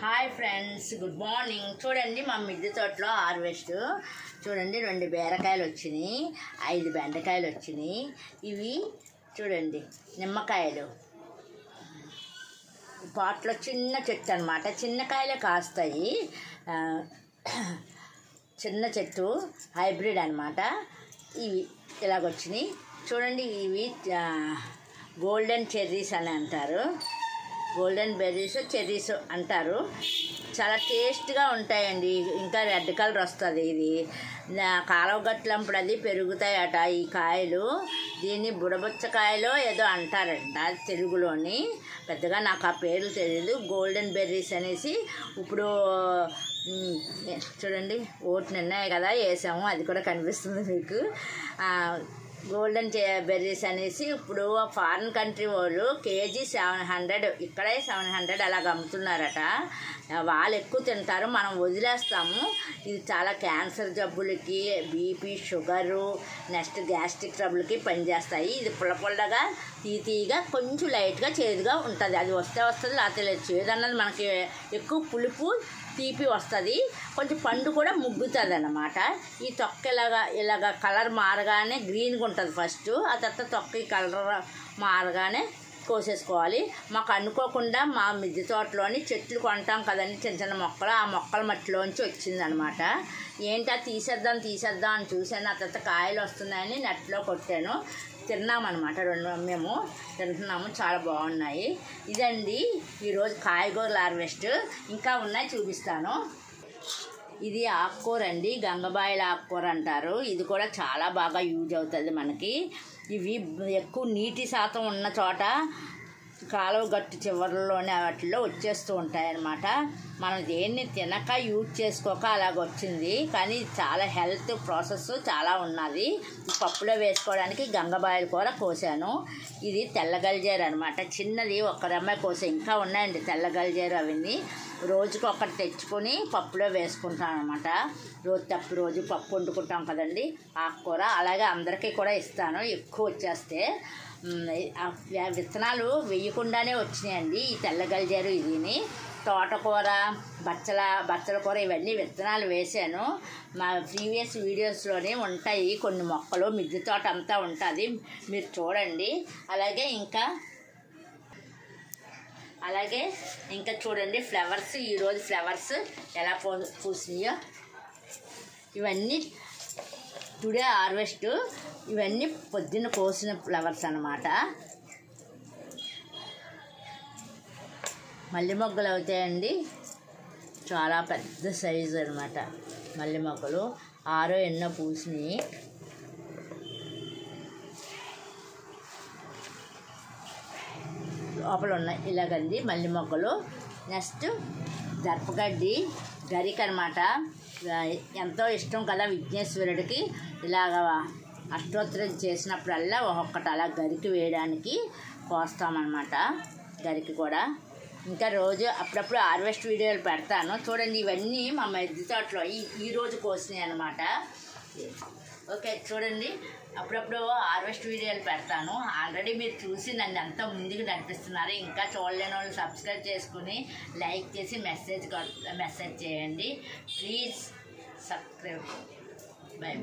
Hi friends, good morning. చూడండి మా మిద్దె తోటలో హార్వెస్ట్. చూడండి 2 బీరకాయలు వచ్చినాయి, 5 బెండకాయలు వచ్చినాయి. ఇవి చూడండి నిమ్మకాయలు. పాట్లో చిన్న చెట్టు అనమాట, చిన్న కాయలే కాస్తాయి. చిన్న చెట్టు హైబ్రిడ్ అనమాట. ఇవి ఇలాగొచ్చినాయి. చూడండి ఇవి గోల్డెన్ చెర్రీస్ అని అంటారు. గోల్డెన్ బెర్రీస్, చెర్రీస్ అంటారు. చాలా టేస్ట్గా ఉంటాయండి. ఇంకా రెడ్ కలర్ వస్తుంది. ఇది కాలువ గట్లంప్పుడు అది పెరుగుతాయట ఈ కాయలు. దీన్ని బుడబుచ్చకాయలో ఏదో అంటారంట తెలుగులోని. పెద్దగా నాకు ఆ పేర్లు తెలియదు. గోల్డెన్ బెర్రీస్ అనేసి ఇప్పుడు చూడండి ఓటు నిన్నాయి కదా వేసాము, అది కూడా కనిపిస్తుంది మీకు. గోల్డెన్ బెర్రీస్ అనేసి ఇప్పుడు ఫారిన్ కంట్రీ వాళ్ళు కేజీ 700, ఇక్కడే 700 అలాగ అమ్ముతున్నారట. వాళ్ళు ఎక్కువ తింటారు, మనం వదిలేస్తాము. ఇది చాలా క్యాన్సర్ జబ్బులకి, బీపీ, షుగరు, నెక్స్ట్ గ్యాస్ట్రిక్ ట్రబుల్కి పనిచేస్తాయి. ఇది పుల్లగా తీయగా కొంచెం లైట్గా చేదుగా ఉంటుంది. అది వస్తుంది, లేకపోతే లేదు. చేదు అన్నది మనకి ఎక్కువ పులుపు తీపి వస్తుంది. కొంచెం పండు కూడా ముగ్గుతుంది అన్నమాట. ఈ తొక్క ఇలాగ కలర్ మారగానే గ్రీన్గా ఉంటుంది ఫస్ట్. ఆ తర్వాత తొక్క కలర్ మారగానే కోసేసుకోవాలి. మాకు అనుకోకుండా మా మిద్దె తోటలోని చెట్లు కొంటాం కదండి, చిన్న మొక్కలు. ఆ మొక్కల మట్టిలోంచి వచ్చిందనమాట. ఏంటా తీసేద్దాం అని చూశాను. ఆ తర్వాత కాయలు వస్తున్నాయని నెట్లో కొట్టాను. తిన్నామన్నమాట. మేము తింటున్నాము, చాలా బాగున్నాయి. ఇదండి ఈరోజు కాయగూరల హార్వెస్ట్. ఇంకా ఉన్నాయి, చూపిస్తాను. ఇది ఆకుకూర అండి, గంగబాయిల ఆకుకూర అంటారు. ఇది కూడా చాలా బాగా యూజ్ అవుతుంది మనకి. ఇవి ఎక్కువ నీటి శాతం ఉన్న చోట కాలువ గట్టు చివరిలోనే వాటిల్లో వచ్చేస్తూ ఉంటాయన్నమాట. మనం దేన్ని తినక యూజ్ చేసుకోక అలాగ వచ్చింది. కానీ చాలా హెల్త్ ప్రాసెస్ చాలా ఉన్నది. పప్పులో వేసుకోవడానికి గంగబాయిల కూర కోసాను. ఇది తెల్లగల్జేరు అనమాట. చిన్నది ఒక రెమ్మాయి కోసా. ఇంకా ఉన్నాయండి తెల్లగల్జేరు. అవన్నీ రోజుకి ఒకటి తెచ్చుకొని పప్పులో వేసుకుంటాను అనమాట. రోజు పప్పు వండుకుంటాం కదండి ఆకుకూర. అలాగే అందరికీ కూడా ఇస్తాను. ఎక్కువ వచ్చేస్తే విత్తనాలు వేయకుండానే వచ్చినాయండి ఈ తెల్లగల్జేరు. ఇదిని తోటకూర, బచ్చల కూర ఇవన్నీ విత్తనాలు వేసాను. మా ప్రీవియస్ వీడియోస్లోనే ఉంటాయి కొన్ని మొక్కలు. మిద్దె తోట అంతా ఉంటుంది, మీరు చూడండి. అలాగే ఇంకా చూడండి ఫ్లవర్స్. ఈరోజు ఫ్లవర్స్ ఎలా పూసినాయో. ఇవన్నీ టుడే హార్వెస్ట్. ఇవన్నీ పొద్దున్న కోసిన ఫ్లవర్స్ అన్నమాట. మల్లె మొగ్గలు అవుతాయండి, చాలా పెద్ద సైజు అనమాట మల్లె మొగ్గలు. 6 ఎన్నో పూసినాయి. లోపల ఉన్నాయి ఇలాగండి మల్లె మొగ్గలు. నెక్స్ట్ దర్పగడ్డి గరిక అనమాట. ఎంతో ఇష్టం కదా విఘ్నేశ్వరుడికి. ఇలాగ అష్టోత్తరం చేసినప్పుడల్లా ఒక్కొక్కటి అలా గరికి వేయడానికి కోస్తామన్నమాట. గరికి కూడా ఇంకా రోజు అప్పుడప్పుడు హార్వెస్ట్ వీడియోలు పెడతాను. చూడండి ఇవన్నీ మా మిద్దె తోటలో ఈరోజు కోసినాయి అనమాట. ఓకే చూడండి, అప్పుడప్పుడు హార్వెస్ట్ వీడియోలు పెడతాను. ఆల్రెడీ మీరు చూసి నన్ను ఎంతో ముందుకు నడిపిస్తున్నారు. ఇంకా చూడలేని వాళ్ళు సబ్స్క్రైబ్ చేసుకుని లైక్ చేసి మెసేజ్ చేయండి ప్లీజ్. సబ్స్క్రైబ్. బై.